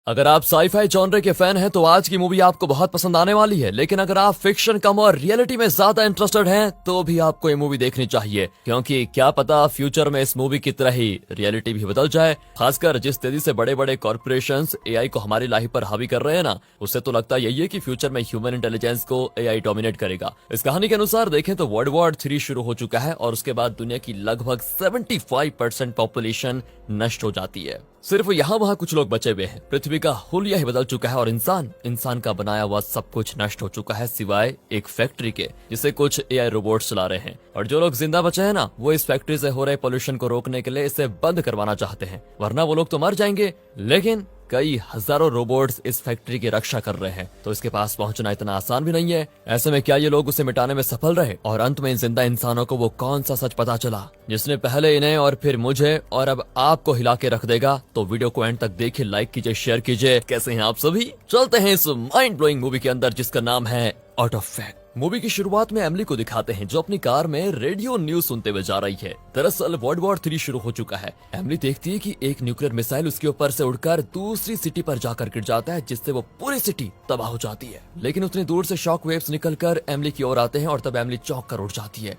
अगर आप sci fi genre के फैन हैं तो आज की मूवी आपको बहुत पसंद आने वाली है, लेकिन अगर आप फिक्शन कम और रियलिटी में ज्यादा इंटरेस्टेड हैं तो भी आपको ये मूवी देखनी चाहिए, क्योंकि क्या पता फ्यूचर में इस मूवी की तरह ही रियलिटी भी बदल जाए। खासकर जिस तेजी से बड़े बड़े कॉर्पोरेशंस एआई को हमारी लाइफ पर हावी कर रहे हैं ना, उससे तो लगता यही है कि फ्यूचर में ह्यूमन इंटेलिजेंस को एआई डोमिनेट करेगा। इस कहानी के अनुसार देखें तो वर्ल्ड वॉर 3 शुरू हो चुका है और उसके बाद दुनिया की लगभग 75% पॉपुलेशन नष्ट हो जाती है। सिर्फ यहाँ वहाँ कुछ लोग बचे हुए हैं। पृथ्वी का हुलिया ही बदल चुका है और इंसान का बनाया हुआ सब कुछ नष्ट हो चुका है, सिवाय एक फैक्ट्री के जिसे कुछ एआई रोबोट्स चला रहे हैं। और जो लोग जिंदा बचे हैं ना, वो इस फैक्ट्री से हो रहे पोल्यूशन को रोकने के लिए इसे बंद करवाना चाहते हैं, वरना वो लोग तो मर जाएंगे। लेकिन कई हजारों रोबोट्स इस फैक्ट्री की रक्षा कर रहे हैं, तो इसके पास पहुंचना इतना आसान भी नहीं है। ऐसे में क्या ये लोग उसे मिटाने में सफल रहे? और अंत में इन जिंदा इंसानों को वो कौन सा सच पता चला जिसने पहले इन्हें और फिर मुझे और अब आपको हिला के रख देगा? तो वीडियो को एंड तक देखिए, लाइक कीजिए, शेयर कीजिए। कैसे हैं आप सभी? चलते हैं इस माइंड ब्लोइंग मूवी के अंदर जिसका नाम है आउट ऑफ फैक्ट। मूवी की शुरुआत में एमिली को दिखाते हैं जो अपनी कार में रेडियो न्यूज सुनते हुए जा रही है। दरअसल वर्ल्ड वॉर 3 शुरू हो चुका है। एमिली देखती है कि एक न्यूक्लियर मिसाइल उसके ऊपर से उड़कर दूसरी सिटी पर जाकर गिर जाता है, जिससे वो पूरी सिटी तबाह हो जाती है। लेकिन उतनी दूर से शॉक वेव्स निकलकर एमिली की ओर आते हैं और तब एमिली चौंक कर उठ जाती है।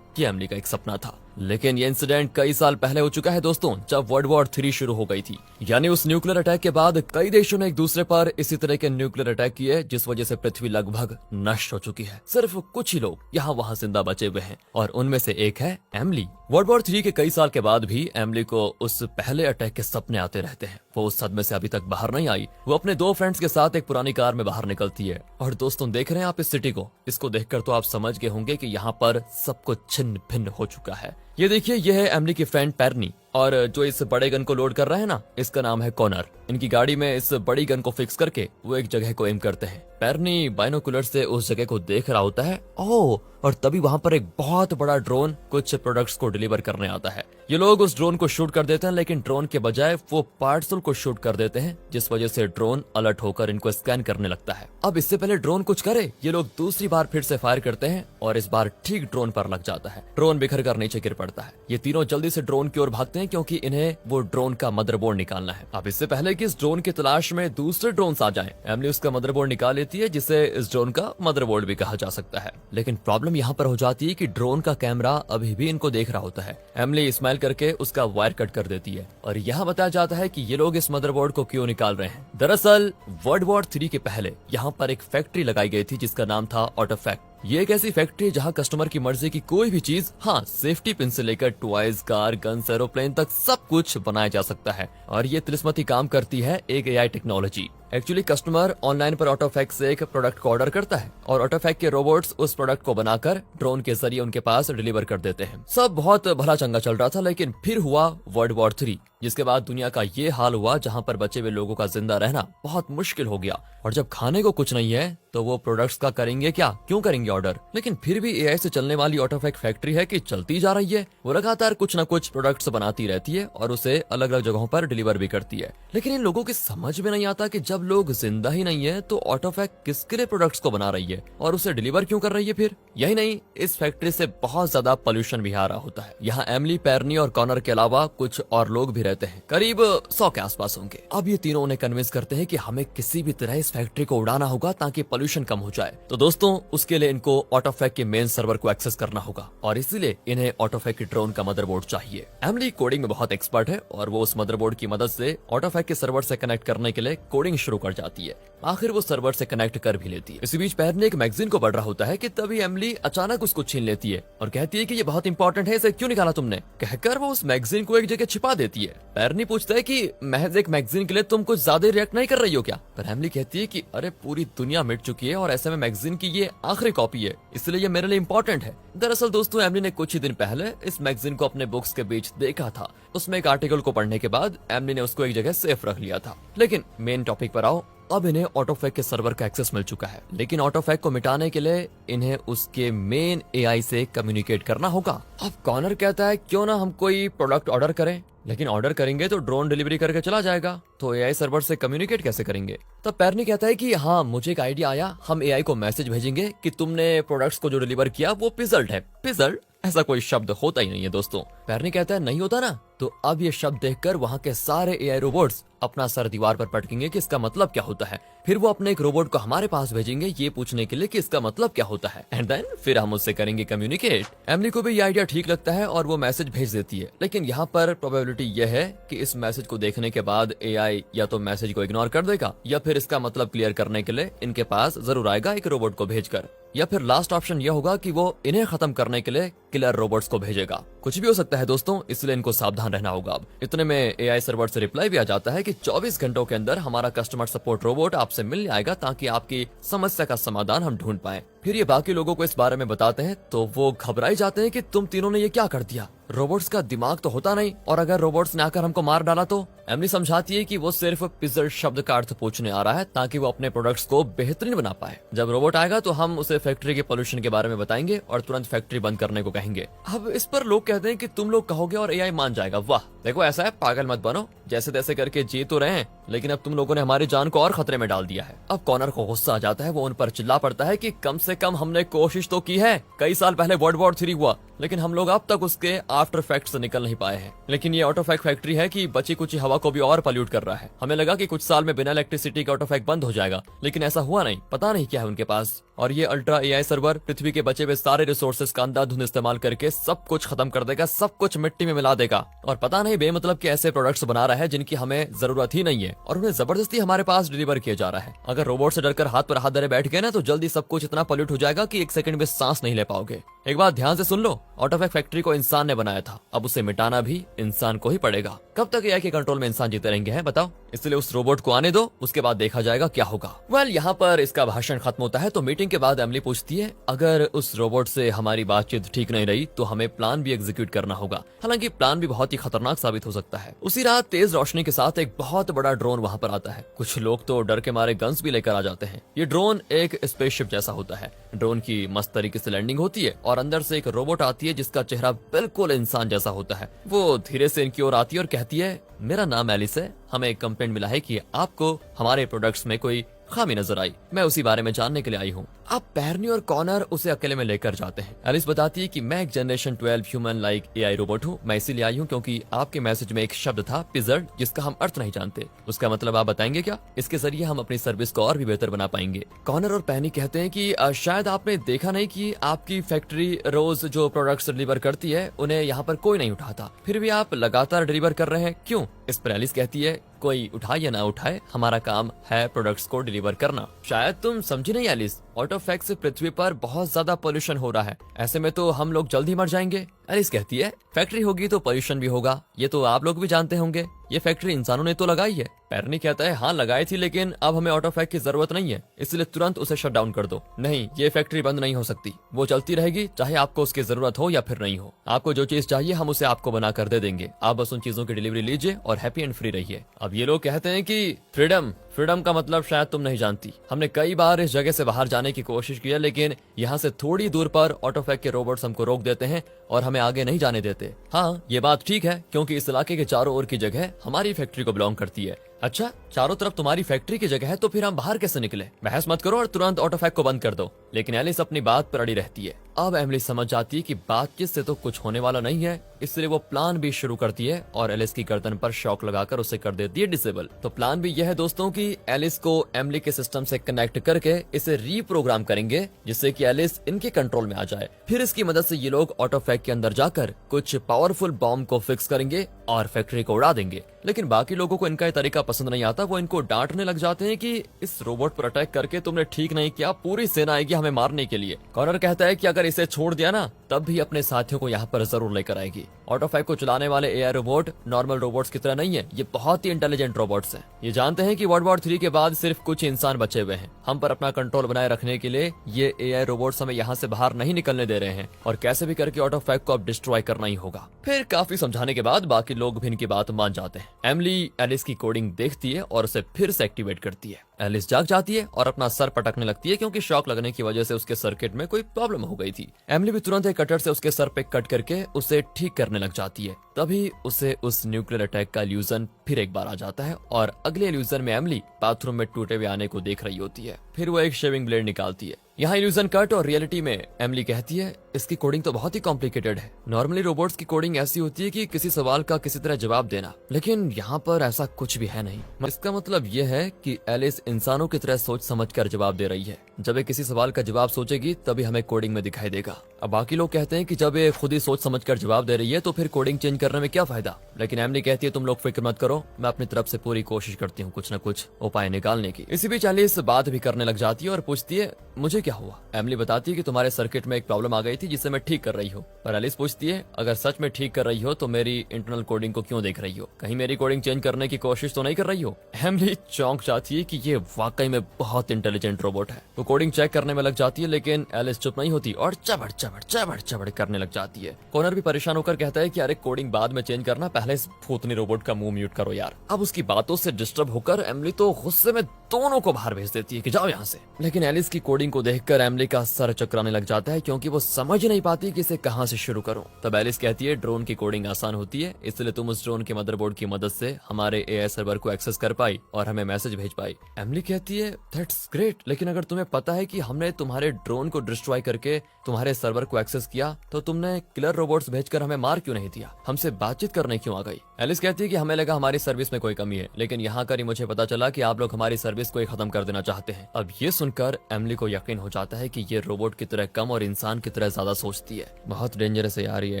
ये एमिली का एक सपना था, लेकिन ये इंसिडेंट कई साल पहले हो चुका है दोस्तों, जब वर्ल्ड वॉर 3 शुरू हो गई थी। यानी उस न्यूक्लियर अटैक के बाद कई देशों ने एक दूसरे पर इसी तरह के न्यूक्लियर अटैक किए, जिस वजह से पृथ्वी लगभग नष्ट हो चुकी है। सिर्फ कुछ ही लोग यहाँ वहाँ जिंदा बचे हुए हैं और उनमें से एक है एमिली। वर्ल्ड वॉर 3 के कई साल के बाद भी एमिली को उस पहले अटैक के सपने आते रहते हैं। वो उस सदमे से अभी तक बाहर नहीं आई। वो अपने 2 फ्रेंड्स के साथ एक पुरानी कार में बाहर निकलती है। और दोस्तों देख रहे हैं आप इस सिटी को, इसको देखकर तो आप समझ गए होंगे कि यहाँ पर सब कुछ छिन्न भिन्न हो चुका है। ये देखिए, ये है एमिली की फ्रेंड पेरनी, और जो इस बड़े गन को लोड कर रहा है ना, इसका नाम है कॉनर। इनकी गाड़ी में इस बड़ी गन को फिक्स करके वो एक जगह को एम करते हैं। पेरनी बाइनोकुलर से उस जगह को देख रहा होता है। ओह, और तभी वहां पर एक बहुत बड़ा ड्रोन कुछ प्रोडक्ट्स को डिलीवर करने आता है। ये लोग उस ड्रोन को शूट कर देते हैं, लेकिन ड्रोन के बजाय वो पार्सल को शूट कर देते हैं, जिस वजह से ड्रोन अलर्ट होकर इनको स्कैन करने लगता है। अब इससे पहले ड्रोन कुछ करे, ये लोग दूसरी बार फिर से फायर करते हैं और इस बार ठीक ड्रोन पर लग जाता है। ड्रोन बिखर कर नीचे गिर पड़ता है। ये तीनों जल्दी से ड्रोन की ओर भागते हैं, क्योंकि इन्हें वो ड्रोन का मदरबोर्ड निकालना है। अब इससे पहले कि इस ड्रोन की तलाश में दूसरे ड्रोन आ जाएं, एमिली उसका मदरबोर्ड निकाल लेती है, जिसे इस ड्रोन का मदरबोर्ड भी कहा जा सकता है। लेकिन प्रॉब्लम यहाँ पर हो जाती है कि ड्रोन का कैमरा अभी भी इनको देख रहा होता है। एमिली स्माइल करके उसका वायर कट कर देती है और यहाँ बताया जाता है कि ये लोग इस मदरबोर्ड को क्यों निकाल रहे हैं। दरअसल वर्ल्ड वॉर 3 के पहले यहाँ पर एक फैक्ट्री लगाई गई थी जिसका नाम था आर्टिफैक्ट। ये एक ऐसी फैक्ट्री है जहाँ कस्टमर की मर्जी की कोई भी चीज, हाँ सेफ्टी पिन से लेकर टॉयज, कार, गन्स, एरोप्लेन तक सब कुछ बनाया जा सकता है। और ये तिलिस्मती काम करती है एक AI technology. Actually customer online पर आर्टिफैक्ट से एक प्रोडक्ट को ऑर्डर करता है और आर्टिफैक्ट के रोबोट्स उस प्रोडक्ट को बनाकर ड्रोन के जरिए उनके पास डिलीवर कर देते हैं। सब बहुत भला चंगा चल रहा था, लेकिन फिर हुआ वर्ल्ड वॉर 3, जिसके बाद दुनिया का ये हाल हुआ जहाँ पर बचे हुए लोगों का जिंदा रहना बहुत मुश्किल हो गया। और जब खाने को कुछ नहीं है तो वो प्रोडक्ट्स का करेंगे क्या, क्यों करेंगे ऑर्डर? लेकिन फिर भी एआई से चलने वाली आर्टिफैक्ट फैक्ट्री है कि चलती जा रही है। वो लगातार कुछ न कुछ प्रोडक्ट्स बनाती रहती है और उसे अलग अलग जगहों पर डिलीवर भी करती है। लेकिन इन लोगों की समझ में नहीं आता कि जब लोग जिंदा ही नहीं है तो आर्टिफैक्ट किसके लिए प्रोडक्ट्स को बना रही है और उसे डिलीवर क्यों कर रही है? फिर यही नहीं, इस फैक्ट्री से बहुत ज्यादा पोल्यूशन भी आ रहा होता है। यहाँ एमिली, पेरनी और कॉनर के अलावा कुछ और लोग भी रहते हैं, करीब 100 के आसपास होंगे। अब ये तीनों उन्हें कन्विंस करते हैं कि हमें किसी भी तरह इस फैक्ट्री को उड़ाना होगा ताकि पोल्यूशन कम हो जाए। तो दोस्तों उसके लिए इनको आर्टिफैक्ट के मेन सर्वर को एक्सेस करना होगा और इसीलिए इन्हें आर्टिफैक्ट के ड्रोन का मदरबोर्ड चाहिए। एमिली कोडिंग में बहुत एक्सपर्ट है और वो उस मदरबोर्ड की मदद से आर्टिफैक्ट के सर्वर से कनेक्ट करने के लिए कोडिंग शुरू कर जाती है। आखिर वो सर्वर से कनेक्ट कर भी लेती है। इसी बीच पेरनी एक मैगजीन को पढ़ रहा होता है कि तभी एमिली अचानक उसको छीन लेती है और कहती है कि ये बहुत इंपॉर्टेंट है, इसे क्यों निकाला तुमने? कहकर वो उस मैगजीन को एक जगह छिपा देती है। पेरनी पूछता है कि महज एक मैगजीन के लिए तुम कुछ ज्यादा रिएक्ट नहीं कर रही हो क्या? पर एमिली कहती है कि अरे पूरी दुनिया मिट चुकी है और ऐसे में मैगजीन की ये आखिरी कॉपी है, इसलिए ये मेरे लिए इंपॉर्टेंट है। दरअसल दोस्तों एमिली ने कुछ ही दिन पहले इस मैगजीन को अपने बुक्स के बीच देखा था। उसमें एक आर्टिकल को पढ़ने के बाद एमिली ने उसको एक जगह सेफ रख लिया था। लेकिन मेन टॉपिक पर आओ। अब इन्हें आर्टिफैक्ट के सर्वर का एक्सेस मिल चुका है, लेकिन आर्टिफैक्ट को मिटाने के लिए इन्हें उसके मेन एआई से कम्युनिकेट करना होगा। अब कॉनर कहता है क्यों ना हम कोई प्रोडक्ट ऑर्डर करें, लेकिन ऑर्डर करेंगे तो ड्रोन डिलीवरी करके चला जाएगा। तो एआई सर्वर से कम्युनिकेट कैसे करेंगे? तब पैरनी कहता है कि हाँ, मुझे एक आइडिया आया, हम एआई को मैसेज भेजेंगे कि तुमने प्रोडक्ट्स को जो डिलीवर किया वो पिजल्ट है। पिजल्ट ऐसा कोई शब्द होता ही नहीं है दोस्तों। पैरनी कहता है नहीं होता ना, तो अब ये शब्द देखकर वहाँ के सारे एआई रोबोट्स अपना सर दीवार पर पटकेंगे कि इसका मतलब क्या होता है। फिर वो अपने एक रोबोट को हमारे पास भेजेंगे ये पूछने के लिए कि इसका मतलब क्या होता है, एंड देन फिर हम उससे करेंगे कम्युनिकेट। एमिली को भी ये आइडिया ठीक लगता है और वो मैसेज भेज देती है, लेकिन यहाँ पर प्रोबेबिलिटी ये है कि इस मैसेज को देखने के बाद एआई या तो मैसेज को इग्नोर कर देगा या फिर इसका मतलब क्लियर करने के लिए इनके पास जरूर आएगा एक रोबोट को भेजकर, या फिर लास्ट ऑप्शन ये होगा कि वो इन्हें खत्म करने के लिए किलर रोबोट्स को भेजेगा। कुछ भी हो सकता है दोस्तों, इसलिए इनको सावधान रहना होगा। अब इतने में एआई सर्वर से रिप्लाई भी आ जाता है कि 24 घंटों के अंदर हमारा कस्टमर सपोर्ट रोबोट आपसे मिलने आएगा ताकि आपकी समस्या का समाधान हम ढूंढ पाए। फिर ये बाकी लोगों को इस बारे में बताते हैं तो वो घबराई जाते हैं कि तुम तीनों ने ये क्या कर दिया, रोबोट्स का दिमाग तो होता नहीं, और अगर रोबोट्स ने आकर हमको मार डाला तो? एमिली समझाती है कि वो सिर्फ पिजल शब्द का अर्थ पूछने आ रहा है ताकि वो अपने प्रोडक्ट्स को बेहतरीन बना पाए। जब रोबोट आएगा तो हम उसे फैक्ट्री के पोल्यूशन के बारे में बताएंगे और तुरंत फैक्ट्री बंद करने को कहेंगे। अब इस पर लोग कहते हैं कि तुम लोग कहोगे और एआई मान जाएगा। वाह, देखो ऐसा है, पागल मत बनो, जैसे तैसे करके जी तो रहे हैं, लेकिन अब तुम लोगों ने हमारी जान को और खतरे में डाल दिया है। अब कॉनर को गुस्सा आ जाता है, वो उन पर चिल्ला पड़ता है कि कम से कम हमने कोशिश तो की है। कई साल पहले वर्ल्ड वॉर 3 हुआ, लेकिन हम लोग अब तक उसके आफ्टर इफेक्ट्स से निकल नहीं पाए हैं। लेकिन ये ऑटो इफेक्ट फैक्ट्री है कि बची कुछ हवा को भी और पॉल्यूट कर रहा है। हमें लगा कि कुछ साल में बिना इलेक्ट्रिसिटी का ऑटो इफेक्ट बंद हो जाएगा, लेकिन ऐसा हुआ नहीं। पता नहीं क्या है उनके पास। और ये अल्ट्रा एआई सर्वर पृथ्वी के बचे हुए सारे रिसोर्सेज का अंधाधुंध इस्तेमाल करके सब कुछ खत्म कर देगा, सब कुछ मिट्टी में मिला देगा। और पता नहीं बेमतलब के ऐसे प्रोडक्ट्स बना रहा है जिनकी हमें जरूरत ही नहीं है, और उन्हें जबरदस्ती हमारे पास डिलीवर किया जा रहा है। अगर रोबोट से डरकर हाथ पर हाथ धरे बैठ गए ना तो जल्दी सब कुछ इतना पॉल्यूट हो जाएगा कि एक सेकंड में सांस नहीं ले पाओगे। एक बात ध्यान से सुन लो, ऑटो इफेक्ट फैक्ट्री को इंसान ने बनाया था, अब उसे मिटाना भी इंसान को ही पड़ेगा। कब तक एआई के कंट्रोल में इंसान जीते रहेंगे हैं बताओ? इसलिए उस रोबोट को आने दो, उसके बाद देखा जाएगा क्या होगा। वेल, यहाँ पर इसका भाषण खत्म होता है। तो मीटिंग के बाद एमिली पूछती है अगर उस रोबोट से हमारी बातचीत ठीक नहीं रही तो हमें प्लान भी एग्जीक्यूट करना होगा। हालांकि प्लान भी बहुत ही खतरनाक साबित हो सकता है। उसी रात तेज रोशनी के साथ एक बहुत बड़ा ड्रोन वहाँ पर आता है। कुछ लोग तो डर के मारे गन्स भी लेकर आ जाते हैं। ये ड्रोन एक स्पेसशिप जैसा होता है। ड्रोन की मस्त तरीके से लैंडिंग होती है और अंदर से एक रोबोट आती है जिसका चेहरा बिल्कुल इंसान जैसा होता है। वो धीरे से इनकी ओर आती है और कहती है मेरा नाम एलिस है, हमें एक कंप्लेंट मिला है कि आपको हमारे प्रोडक्ट्स में कोई खामी नजर आई, मैं उसी बारे में जानने के लिए आई हूँ। अब पैरनी और कॉनर उसे अकेले में लेकर जाते हैं। एलिस बताती है कि मैं एक generation 12 human like AI robot हूँ। मैं इसीलिए आई हूँ क्योंकि आपके मैसेज में एक शब्द था पिजर्ड, जिसका हम अर्थ नहीं जानते। उसका मतलब आप बताएंगे क्या? इसके जरिए हम अपनी सर्विस को और भी बेहतर बना पाएंगे। कॉनर और पैनी कहते हैं कि शायद आपने देखा नहीं कि आपकी फैक्ट्री रोज जो प्रोडक्ट्स डिलीवर करती है उन्हें यहाँ पर कोई नहीं उठाता, फिर भी आप लगातार डिलीवर कर रहे हैं, क्यों? इस पर एलिस कहती है कोई उठाए या ना उठाए, हमारा काम है प्रोडक्ट्स को डिलीवर करना। शायद तुम समझी नहीं एलिस, ऑटो इफेक्ट से पृथ्वी पर बहुत ज्यादा पोल्यूशन हो रहा है, ऐसे में तो हम लोग जल्द ही मर जाएंगे। एलिस कहती है फैक्ट्री होगी तो पोल्यूशन भी होगा, ये तो आप लोग भी जानते होंगे। ये फैक्ट्री इंसानों ने तो लगाई है। पैरनी कहता है हाँ लगाई थी, लेकिन अब हमें ऑटो इफेक्ट की जरूरत नहीं है, इसलिए तुरंत उसे शट डाउन कर दो। नहीं, ये फैक्ट्री बंद नहीं हो सकती, वो चलती रहेगी चाहे आपको उसकी जरूरत हो या फिर नहीं हो। आपको जो चीज चाहिए हम उसे आपको बना कर दे देंगे, आप बस उन चीजों की डिलीवरी लीजिए और हैप्पी एंड फ्री रहिए। अब ये लोग कहते हैं कि फ्रीडम का मतलब शायद तुम नहीं जानती। हमने कई बार इस जगह से बाहर जाने की कोशिश की है, लेकिन यहाँ से थोड़ी दूर पर ऑटो इफेक्ट के रोबोट्स हमको रोक देते हैं और हमें आगे नहीं जाने देते। हाँ, ये बात ठीक है क्योंकि इस इलाके के चारों ओर की जगह हमारी फैक्ट्री को बिलोंग करती है। अच्छा, चारों तरफ तुम्हारी फैक्ट्री की जगह है तो फिर हम बाहर कैसे निकले? बहस मत करो और तुरंत ऑटो इफेक्ट को बंद कर दो। लेकिन एलिस अपनी बात पर अड़ी रहती है। अब एमिली समझ जाती है कि बातचीत से तो कुछ होने वाला नहीं है, इसलिए वो प्लान भी शुरू करती है और एलिस की गर्दन पर शॉक लगाकर उसे कर देती है डिसेबल। तो प्लान भी यह है दोस्तों कि एलिस को एमिली के सिस्टम से कनेक्ट करके इसे रीप्रोग्राम करेंगे जिससे कि एलिस इनके कंट्रोल में आ जाए। फिर इसकी मदद से ये लोग ऑटो इफेक्ट के अंदर जाकर कुछ पावरफुल बॉम्ब को फिक्स करेंगे और फैक्ट्री को उड़ा देंगे। लेकिन बाकी लोगों को इनका ये तरीका पसंद नहीं आता। वो इनको डांटने लग जाते हैं कि इस रोबोट पर अटैक करके तुमने ठीक नहीं किया, पूरी सेना आएगी हमें मारने के लिए। कॉनर कहता है कि अगर इसे छोड़ दिया ना तब भी अपने साथियों को यहाँ पर जरूर लेकर आएगी। ऑटो इफेक्ट को चलाने वाले एआई रोबोट नॉर्मल रोबोट्स की तरह नहीं है, ये बहुत ही इंटेलिजेंट रोबोट्स हैं। ये जानते हैं कि वर्ल्ड वॉर 3 के बाद सिर्फ कुछ इंसान बचे हुए हैं। हम पर अपना कंट्रोल बनाए रखने के लिए ये एआई रोबोट्स हमें यहाँ से बाहर नहीं निकलने दे रहे हैं और कैसे भी करके ऑटो इफेक्ट को अब डिस्ट्रॉय करना ही होगा। फिर काफी समझाने के बाद बाकी लोग भी इनकी बात मान जाते हैं। एमिली एलिस की कोडिंग देखती है और उसे फिर से एक्टिवेट करती है। एलिस जाग जाती है और अपना सर पटकने लगती है क्योंकि शॉक लगने की वजह से उसके सर्किट में कोई प्रॉब्लम हो गई थी। एमिली भी तुरंत एक कटर से उसके सर पे कट करके उसे ठीक करने लग जाती है। तभी उसे उस न्यूक्लियर अटैक का इल्यूजन फिर एक बार आ जाता है और अगले इल्यूजन में एमिली बाथरूम में टूटे हुए आने को देख रही होती है। फिर वो एक शेविंग ब्लेड निकालती है। यहाँ इल्यूजन कट और रियलिटी में एमिली कहती है इसकी कोडिंग तो बहुत ही कॉम्प्लिकेटेड है। नॉर्मली रोबोट्स की कोडिंग ऐसी होती है कि किसी सवाल का किसी तरह जवाब देना, लेकिन यहाँ पर ऐसा कुछ भी है नहीं। इसका मतलब यह है कि एलिस इंसानों की तरह सोच समझकर जवाब दे रही है। जब ये किसी सवाल का जवाब सोचेगी तभी हमें कोडिंग में दिखाई देगा। अब बाकी लोग कहते हैं कि जब ये खुद ही सोच समझकर जवाब दे रही है तो फिर कोडिंग चेंज करने में क्या फायदा। लेकिन एमिली कहती है तुम लोग फिक्र मत करो, मैं अपनी तरफ से पूरी कोशिश करती हूँ कुछ न कुछ उपाय निकालने की। इसी बीच एलिस बात भी करने लग जाती है और पूछती है मुझे क्या हुआ। एमिली बताती है कि तुम्हारे सर्किट में एक प्रॉब्लम आ गई थी जिसे मैं ठीक कर रही हूँ। पर एलिस पूछती है अगर सच में ठीक कर रही हो तो मेरी इंटरनल कोडिंग को क्यों देख रही हो, कहीं मेरी कोडिंग चेंज करने की कोशिश तो नहीं कर रही हो। एमिली चौंक जाती है कि ये वाकई में बहुत इंटेलिजेंट रोबोट है। वो कोडिंग चेक करने में लग जाती है, लेकिन एलिस चुप नहीं होती और चबड़ चबड़ चबड़ चबड़ करने लग जाती है। कॉनर भी परेशान होकर कहता है कि अरे कोडिंग बाद में चेंज करना, पहले इस भूतनी रोबोट का मुंह म्यूट करो यार। अब उसकी बातों से डिस्टर्ब होकर एमिली तो गुस्से में दोनों को बाहर भेज देती है कि जाओ यहाँ से। लेकिन एलिस की कोडिंग को देखकर एमिली का सर चकराने लग जाता है क्योंकि वो समझ नहीं पाती कि इसे कहाँ से शुरू करूं। तब एलिस कहती है ड्रोन की कोडिंग आसान होती है, इसलिए तुम उस ड्रोन के मदरबोर्ड की मदद से हमारे एआई सर्वर को एक्सेस कर पाई और हमें मैसेज भेज पाई। एमिली कहती है दैट्स ग्रेट, लेकिन अगर तुम्हें पता है कि हमने तुम्हारे ड्रोन को डिस्ट्रॉय करके तुम्हारे सर्वर को एक्सेस किया तो तुमने किलर रोबोट्स भेजकर हमें मार क्यों नहीं दिया, हमसे बातचीत करने क्यों आ गई। एलिस कहती है कि हमें लगा हमारी सर्विस में कोई कमी है, लेकिन यहाँ कर ही मुझे पता चला कि आप लोग हमारी सर्विस को ही खत्म कर देना चाहते हैं। अब ये सुनकर एमिली को यकीन हो जाता है कि ये रोबोट की तरह कम और इंसान की तरह ज्यादा सोचती है। बहुत डेंजरस है यार ये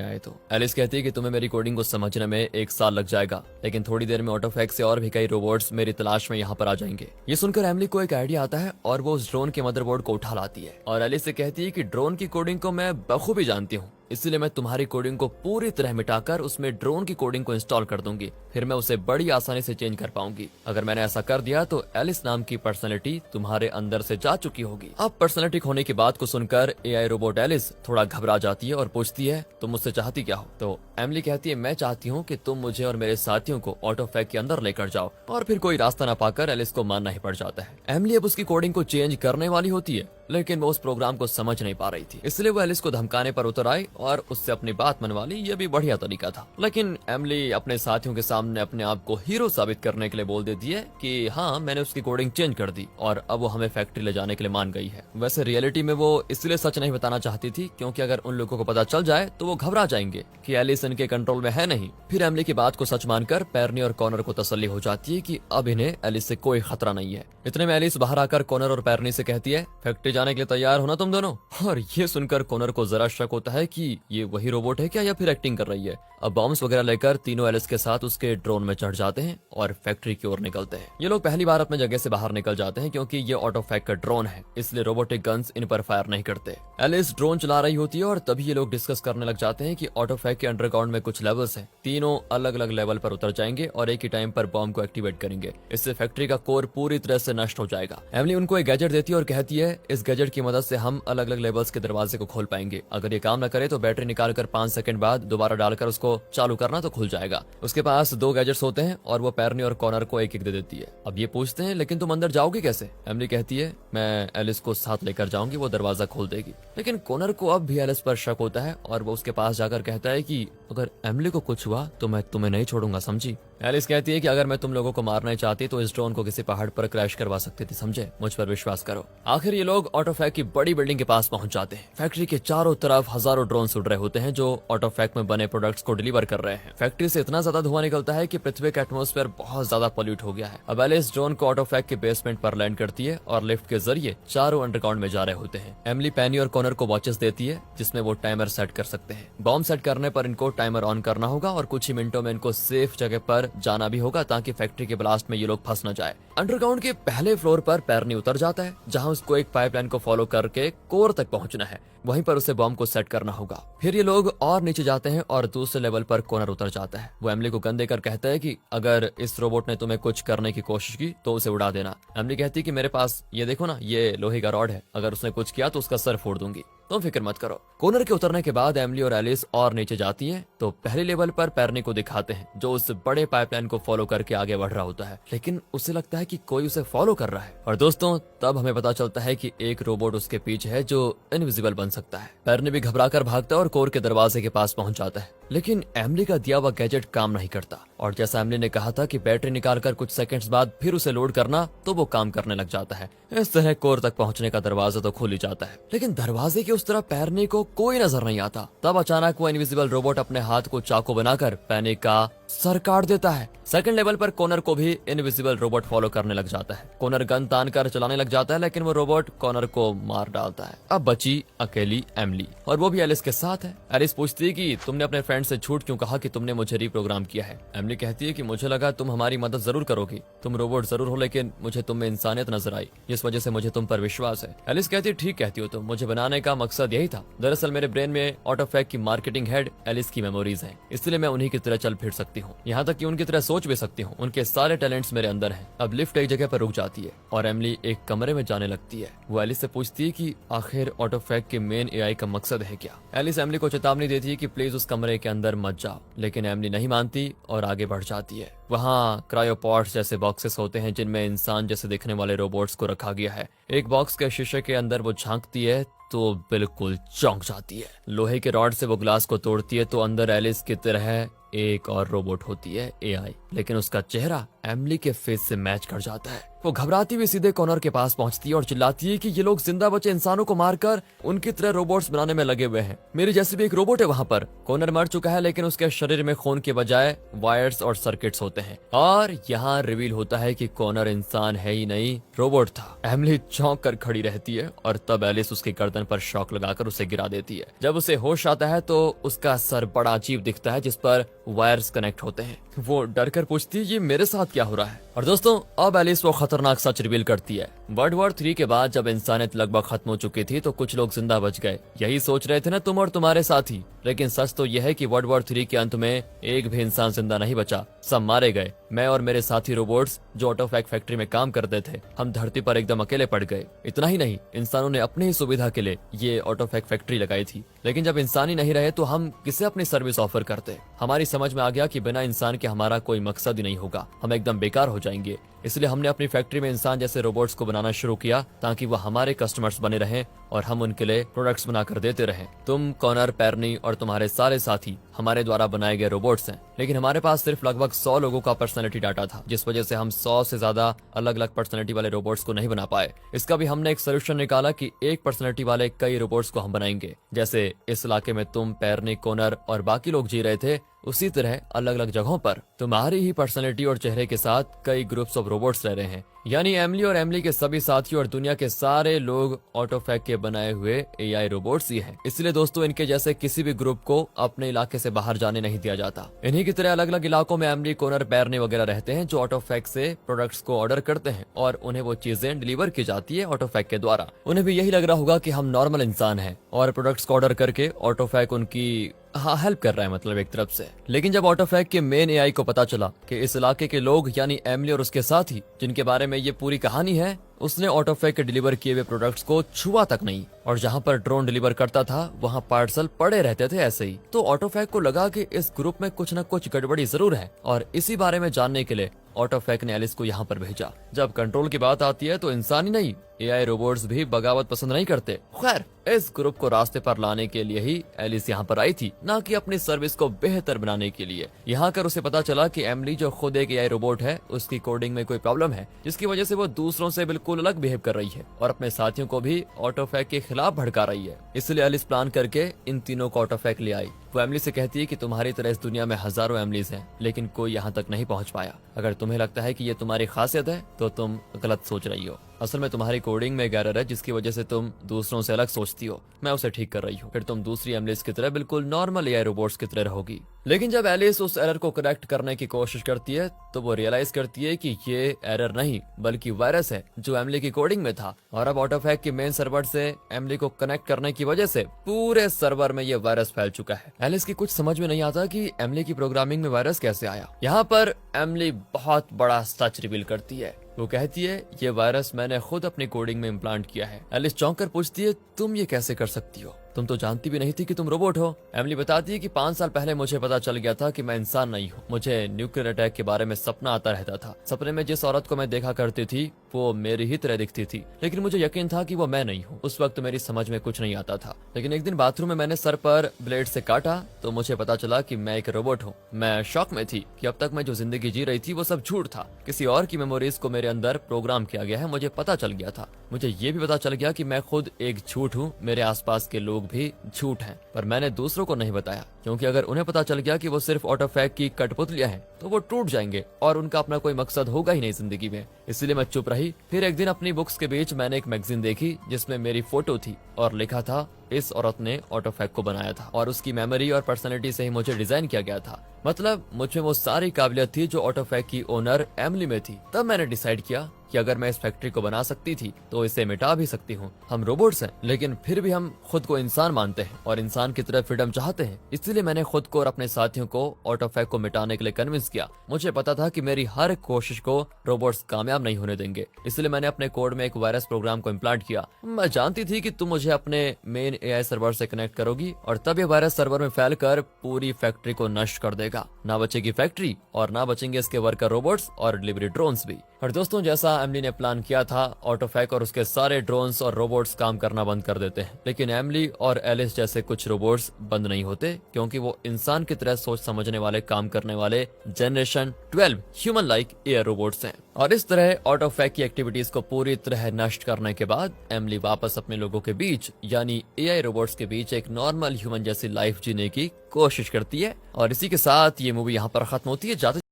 आए तो। एलिस कहती है कि तुम्हें मेरी कोडिंग को समझने में 1 साल लग जाएगा, लेकिन थोड़ी देर में ऑटोफैक्ट से और भी कई रोबोट्स मेरी तलाश में यहाँ पर आ जाएंगे। ये सुनकर एमिली को एक आइडिया आता है और वो उस ड्रोन के मदरबोर्ड को उठा लाती है और एलिस से कहती है कि ड्रोन की कोडिंग को मैं बखूबी जानती हूँ, इसलिए मैं तुम्हारी कोडिंग को पूरी तरह मिटाकर उसमें ड्रोन की कोडिंग को इंस्टॉल कर दूंगी, फिर मैं उसे बड़ी आसानी से चेंज कर पाऊंगी। अगर मैंने ऐसा कर दिया तो एलिस नाम की पर्सनैलिटी तुम्हारे अंदर से जा चुकी होगी। अब पर्सनैलिटी खोने की बात को सुनकर एआई रोबोट एलिस थोड़ा घबरा जाती है और पूछती है तुम मुझसे चाहती क्या हो। तो एमिली कहती है मैं चाहती हूँ कि तुम मुझे और मेरे साथियों को ऑटोफैक्ट के अंदर लेकर जाओ, और फिर कोई रास्ता न पाकर एलिस को मानना ही पड़ जाता है। एमिली अब उसकी कोडिंग को चेंज करने वाली होती है, लेकिन वो उस प्रोग्राम को समझ नहीं पा रही थी, इसलिए वो एलिस को धमकाने पर उतर आई और उससे अपनी बात मनवा ली। ये भी बढ़िया तरीका था, लेकिन एमिली अपने साथियों के सामने अपने आप को हीरो साबित करने के लिए बोल देती है कि हाँ मैंने उसकी कोडिंग चेंज कर दी और अब वो हमें फैक्ट्री ले जाने के लिए मान गई है। वैसे रियलिटी में वो इसलिए सच नहीं बताना चाहती थी क्योंकि अगर उन लोगों को पता चल जाए तो वो घबरा जाएंगे कि एलिस इनके कंट्रोल में है नहीं। फिर एमिली की बात को सच मानकर पेरनी और कॉनर को तसल्ली हो जाती है कि अब इन्हें एलिस से कोई खतरा नहीं है। इतने में एलिस बाहर आकर कॉनर और पेरनी से कहती है फैक्ट्री जाने के लिए तैयार हो ना तुम दोनों। और ये सुनकर कॉनर को जरा शक होता है कि ये वही रोबोट है क्या या फिर एक्टिंग कर रही है। अब बॉम्ब्स वगैरह लेकर तीनों एलिस के साथ उसके ड्रोन में चढ़ जाते हैं और फैक्ट्री की ओर निकलते हैं। ये लोग पहली बार अपने जगह से बाहर निकल जाते हैं क्योंकि ये ऑटोफैक्ट का ड्रोन है, इसलिए रोबोटिक गन्स इन पर फायर नहीं करते। एलिस ड्रोन चला रही होती है और तभी ये लोग डिस्कस करने लग जाते हैं कि ऑटोफैक्ट के अंडरग्राउंड में कुछ लेवल्स हैं, तीनों अलग अलग लेवल पर उतर जाएंगे और एक ही टाइम पर बॉम्ब को एक्टिवेट करेंगे। इससे फैक्ट्री का कोर पूरी तरह से नष्ट हो जाएगा। एमिली उनको एक गैजेट देती है और कहती है इस गैजेट की मदद से हम अलग अलग लेवल्स के दरवाजे को खोल पाएंगे। अगर ये काम न करे तो बैटरी निकालकर 5 सेकंड बाद दोबारा डालकर उसको चालू करना तो खुल जाएगा। उसके पास 2 गैजेट्स होते हैं और वो पेरनी और कॉनर को एक एक दे देती है। अब ये पूछते हैं लेकिन तुम अंदर जाओगी कैसे। एमिली कहती है मैं एलिस को साथ लेकर जाऊंगी, वो दरवाजा खोल देगी। लेकिन कॉनर को अब भी एलिस पर शक होता है और वो उसके पास जाकर कहता है कि अगर एमिली को कुछ हुआ तो मैं तुम्हें नहीं छोड़ूंगा, समझी। एलिस कहती है कि अगर मैं तुम लोगों को मारना चाहती तो इस ड्रोन को किसी पहाड़ पर क्रैश करवा सकती थी, समझे, मुझ पर विश्वास करो। आखिर ये लोग ऑटोफैक्ट की बड़ी बिल्डिंग के पास पहुंच जाते हैं। फैक्ट्री के चारों तरफ हजारों ड्रोन उड़ रहे होते हैं जो ऑटोफैक्ट में बने प्रोडक्ट्स को डिलीवर कर रहे हैं। फैक्ट्री से इतना ज्यादा धुआं निकलता है कि पृथ्वी का एटमॉस्फेयर बहुत ज्यादा पॉल्यूट हो गया है। अब एलिस ड्रोन को ऑटोफैक्ट के बेसमेंट पर लैंड करती है और लिफ्ट के जरिए चारों अंडरग्राउंड में जा रहे होते हैं। एमिली पेनी और कॉनर को वॉचेस देती है जिसमें वो टाइमर सेट कर सकते हैं। बॉम्ब सेट करने पर इनको टाइमर ऑन करना होगा और कुछ ही मिनटों में इनको सेफ जगह पर जाना भी होगा ताकि फैक्ट्री के ब्लास्ट में ये लोग फंस न जाए। अंडरग्राउंड के पहले फ्लोर पर पेरनी उतर जाता है जहां उसको एक पाइपलाइन को फॉलो करके कोर तक पहुंचना है, वहीं पर उसे बॉम्ब को सेट करना होगा। फिर ये लोग और नीचे जाते हैं और दूसरे लेवल पर कॉनर उतर जाता है। वो एमिली को गन देकर कहता है कि अगर इस रोबोट ने तुम्हें कुछ करने की कोशिश की तो उसे उड़ा देना। एमिली कहती है कि मेरे पास ये देखो ना, ये लोहे का रॉड है, अगर उसने कुछ किया तो उसका सर फोड़ दूंगी। तुम फिक्र मत करो। कोनर के उतरने के बाद एमिली और एलिस और नीचे जाती हैं तो पहले लेवल पर पैरनी को दिखाते हैं जो उस बड़े पाइपलाइन को फॉलो करके आगे बढ़ रहा होता है, लेकिन उसे लगता है कि कोई उसे फॉलो कर रहा है। और दोस्तों तब हमें पता चलता है कि एक रोबोट उसके पीछे है जो इनविजिबल बन सकता है। पैरनी भी घबराकर भागता है और कोर के दरवाजे के पास पहुंच जाता है, लेकिन एमिली का दिया हुआ गैजेट काम नहीं करता। और जैसा एमिली ने कहा था कि बैटरी निकालकर कुछ सेकंड्स बाद फिर उसे लोड करना, तो वो काम करने लग जाता है। इस तरह कोर तक पहुंचने का दरवाजा तो खुल ही जाता है, लेकिन दरवाजे की उस तरफ पैरनी को कोई नजर नहीं आता। तब अचानक वो इनविजिबल रोबोट अपने हाथ को चाकू बनाकर पैनी का सर काट देता है। सेकंड लेवल पर कॉनर को भी इनविजिबल रोबोट फॉलो करने लग जाता है। कॉनर गन तान कर चलाने लग जाता है, लेकिन वो रोबोट कॉनर को मार डालता है। अब बची अकेली एमिली, और वो भी एलिस के साथ है। एलिस पूछती है कि तुमने अपने फ्रेंड से झूठ क्यों कहा कि तुमने मुझे रिप्रोग्राम किया है। एमिली कहती है कि मुझे लगा तुम हमारी मदद जरूर करोगी, तुम रोबोट जरूर हो लेकिन मुझे तुम में इंसानियत नजर आई, इस वजह से मुझे तुम पर विश्वास है। एलिस कहती है ठीक कहती हो तुम, मुझे बनाने का मकसद यही था। दरअसल मेरे ब्रेन में ऑटोफैक की मार्केटिंग हेड एलिस की मेमोरीज हैं, इसलिए मैं उन्हीं की तरह चल फिर सकती हूँ, यहाँ तक कि उनकी तरह सोच भी सकती हूँ। उनके सारे टैलेंट्स मेरे अंदर हैं। अब लिफ्ट एक जगह पर रुक जाती है और एमिली एक कमरे में जाने लगती है। वो एलिस से पूछती है कि आखिर ऑटोफैक के मेन एआई का मकसद है क्या। एलिस एमिली को चेतावनी देती है कि प्लीज उस कमरे के अंदर मत जाओ, लेकिन एमिली नहीं मानती और आगे बढ़ जाती है। वहाँ क्रायोपॉड्स जैसे बॉक्सेस होते हैं जिनमें इंसान जैसे दिखने वाले रोबोट्स को रखा गया है। एक बॉक्स के शीशे के अंदर वो झांकती है तो बिल्कुल चौंक जाती है। लोहे के रॉड से वो ग्लास को तोड़ती है तो अंदर एलिस की तरह एक और रोबोट होती है एआई, लेकिन उसका चेहरा एमिली के फेस से मैच कर जाता है। वो घबराती हुई सीधे कॉनर के पास पहुंचती है और चिल्लाती है कि ये लोग जिंदा बचे इंसानों को मारकर उनकी तरह रोबोट्स बनाने में लगे हुए हैं। मेरी जैसी भी एक रोबोट है वहाँ पर। कॉनर मर चुका है, लेकिन उसके शरीर में खून के बजाय वायर्स और सर्किट्स होते हैं। और यहाँ रिवील होता है कि कॉनर इंसान है ही नहीं, रोबोट था। एमिली चौंक कर खड़ी रहती है और तब एलिस उसकी गर्दन पर शॉक लगाकर उसे गिरा देती है। जब उसे होश आता है तो उसका सर बड़ा अजीब दिखता है जिस पर वायर्स कनेक्ट होते हैं। वो डर कर पूछती है ये मेरे साथ क्या हो रहा है। और दोस्तों अब एलिस वो खतरनाक सच रिवील करती है। वर्ल्ड वॉर 3 के बाद जब इंसानियत लगभग खत्म हो चुकी थी तो कुछ लोग जिंदा बच गए, यही सोच रहे थे ना तुम और तुम्हारे साथी। लेकिन सच तो यह है कि वर्ल्ड वॉर 3 के अंत में एक भी इंसान जिंदा नहीं बचा, सब मारे गए। मैं और मेरे साथी रोबोट्स जो ऑटोफैक फैक्ट्री में काम करते थे, हम धरती पर एकदम अकेले पड़ गए। इतना ही नहीं, इंसानों ने अपनी ही सुविधा के लिए ये ऑटोफैक फैक्ट्री लगाई थी, लेकिन जब इंसान ही नहीं रहे तो हम किसे अपनी सर्विस ऑफर करते। हमारी समझ में आ गया कि बिना इंसान के हमारा कोई मकसद ही नहीं होगा, हम एकदम बेकार हो जाएंगे। इसलिए हमने अपनी फैक्ट्री में इंसान जैसे रोबोट्स को बनाना शुरू किया ताकि वो हमारे कस्टमर्स बने रहें और हम उनके लिए प्रोडक्ट्स बनाकर देते रहें। तुम, कॉनर, पैरनी और तुम्हारे सारे साथी हमारे द्वारा बनाए गए रोबोट्स हैं, लेकिन हमारे पास सिर्फ लगभग 100 लोगों का पर्सनैलिटी डाटा था, जिस वजह से हम 100 से ज्यादा अलग अलग पर्सनैलिटी वाले रोबोट्स को नहीं बना पाए। इसका भी हमने एक सोल्यूशन निकाला कि एक पर्सनैलिटी वाले कई रोबोट्स को हम बनाएंगे। जैसे इस इलाके में तुम, पैरनी, कॉनर और बाकी लोग जी रहे थे, उसी तरह अलग अलग जगहों पर तुम्हारी ही पर्सनैलिटी और चेहरे के साथ कई ग्रुप्स ऑफ रोबोट्स रह रहे हैं। यानी एमिली और एमिली के सभी साथी और दुनिया के सारे लोग ऑटोफैक के बनाए हुए एआई रोबोट्स ही हैं। इसलिए दोस्तों इनके जैसे किसी भी ग्रुप को अपने इलाके से बाहर जाने नहीं दिया जाता। इन्हीं की तरह अलग अलग इलाकों में एमिली, कॉनर, पैरनी वगैरह रहते हैं जो ऑटोफैक से प्रोडक्ट्स को ऑर्डर करते हैं और उन्हें वो चीजें डिलीवर की जाती है ऑटोफैक के द्वारा। उन्हें भी यही लग रहा होगा कि हम नॉर्मल इंसान हैं और प्रोडक्ट्स को ऑर्डर करके ऑटोफैक उनकी हेल्प कर रहा है, मतलब एक तरफ से। लेकिन जब ऑटोफैक के मेन एआई को पता चला कि इस इलाके के लोग यानी एमिली और उसके साथी जिनके बारे में ये पूरी कहानी है, उसने ऑटोफैक के डिलीवर किए हुए प्रोडक्ट्स को छुआ तक नहीं, और जहां पर ड्रोन डिलीवर करता था वहां पार्सल पड़े रहते थे ऐसे ही। तो ऑटोफैक को लगा कि इस ग्रुप में कुछ न कुछ गड़बड़ी जरूर है, और इसी बारे में जानने के लिए ऑटोफैक ने एलिस को यहाँ पर भेजा। जब कंट्रोल की बात आती है तो इंसान ही नहीं, एआई रोबोट्स भी बगावत पसंद नहीं करते। खैर, इस ग्रुप को रास्ते पर लाने के लिए ही एलिस यहाँ पर आई थी, ना कि अपनी सर्विस को बेहतर बनाने के लिए। यहाँ कर उसे पता चला कि एमिली जो खुद एक एआई रोबोट है, उसकी कोडिंग में कोई प्रॉब्लम है, जिसकी वजह से वो दूसरों से बिल्कुल अलग बिहेव कर रही है और अपने साथियों को भी ऑटोफैक के खिलाफ भड़का रही है। इसलिए एलिस प्लान करके इन तीनों को ऑटोफैक ले आई। वो एमिली से कहती है कि तुम्हारी तरह इस दुनिया में हजारों एमिलीज हैं, लेकिन कोई यहाँ तक नहीं पहुँच पाया। अगर तुम्हें लगता है कि ये तुम्हारी खासियत है तो तुम गलत सोच रही हो। असल में तुम्हारी कोडिंग में एरर है जिसकी वजह से तुम दूसरों से अलग सोचती हो। मैं उसे ठीक कर रही हूँ, फिर तुम दूसरी एमिलीज की तरह बिल्कुल नॉर्मल एआई रोबोट्स की तरह रहोगी। लेकिन जब एलिस उस एरर को करेक्ट करने की कोशिश करती है तो वो रियलाइज करती है कि ये एरर नहीं बल्कि वायरस है जो एमिली की कोडिंग में था, और अब ऑटोफैक के मेन सर्वर से एमिली को कनेक्ट करने की वजह से पूरे सर्वर में ये वायरस फैल चुका है। एलिस की कुछ समझ में नहीं आता कि एमिली की प्रोग्रामिंग में वायरस कैसे आया। यहाँ पर एमिली बहुत बड़ा सच रिवील करती है। वो कहती है ये वायरस मैंने खुद अपनी कोडिंग में इम्प्लांट किया है। एलिस चौंक कर पूछती है तुम ये कैसे कर सकती हो, तुम तो जानती भी नहीं थी कि तुम रोबोट हो। एमिली बताती है कि 5 साल पहले मुझे पता चल गया था कि मैं इंसान नहीं हूँ। मुझे न्यूक्लियर अटैक के बारे में सपना आता रहता था। सपने में जिस औरत को मैं देखा करती थी वो मेरी ही तरह दिखती थी, लेकिन मुझे यकीन था कि वो मैं नहीं हूँ। उस वक्त मेरी समझ में कुछ नहीं आता था, लेकिन एक दिन बाथरूम में मैंने सर पर ब्लेड से काटा तो मुझे पता चला कि मैं एक रोबोट हूँ। मैं शॉक में थी कि अब तक मैं जो जिंदगी जी रही थी वो सब झूठ था। किसी और की मेमोरीज को मेरे अंदर प्रोग्राम किया गया है। मुझे पता चल गया था, मुझे ये भी पता चल गया कि मैं खुद एक झूठ हूँ, मेरे आसपास के लोग भी झूठ हैं, पर मैंने दूसरों को नहीं बताया क्योंकि अगर उन्हें पता चल गया कि वो सिर्फ ऑटोफैक की कठपुतलियां हैं तो वो टूट जाएंगे और उनका अपना कोई मकसद होगा ही नहीं जिंदगी में। इसलिए मैं चुप रही। फिर एक दिन अपनी बुक्स के बीच मैंने एक मैगजीन देखी जिसमें मेरी फोटो थी और लिखा था इस औरत ने ऑटोफैक को बनाया था और उसकी मेमोरी और पर्सनैलिटी से ही मुझे डिजाइन किया गया था। मतलब मुझमें वो सारी काबिलियत थी जो ऑटोफैक की ओनर एमिली में थी। तब मैंने डिसाइड किया कि अगर मैं इस फैक्ट्री को बना सकती थी तो इसे मिटा भी सकती हूँ। हम रोबोट्स हैं लेकिन फिर भी हम खुद को इंसान मानते हैं और इंसान की तरह फ्रीडम चाहते हैं। इसलिए मैंने खुद को और अपने साथियों को ऑटोफैक को मिटाने के लिए कन्विंस किया। मुझे पता था कि मेरी हर कोशिश को रोबोट्स कामयाब नहीं होने देंगे, इसलिए मैंने अपने कोड में एक वायरस प्रोग्राम को इम्प्लांट किया। मैं जानती थी कि तुम मुझे अपने मेन एआई सर्वर से कनेक्ट करोगी और तब ये वायरस सर्वर में फैलकर पूरी फैक्ट्री को नष्ट कर देगा। ना बचेगी फैक्ट्री और ना बचेंगे इसके वर्कर रोबोट्स और डिलीवरी ड्रोन्स भी। और दोस्तों जैसा एमिली ने प्लान किया था, ऑटोफैक और उसके सारे ड्रोन्स और रोबोट्स काम करना बंद कर देते हैं। लेकिन एमिली और एलिस जैसे कुछ रोबोट्स बंद नहीं होते क्योंकि वो इंसान की तरह सोच समझने वाले, काम करने वाले generation 12 human like air robots हैं। और इस तरह ऑटोफैक की एक्टिविटीज को पूरी तरह नष्ट करने के बाद एमिली वापस अपने लोगों के बीच यानी एआई रोबोट्स के बीच एक नॉर्मल ह्यूमन जैसी लाइफ जीने की कोशिश करती है। और इसी के साथ ये मूवी यहाँ पर खत्म होती है।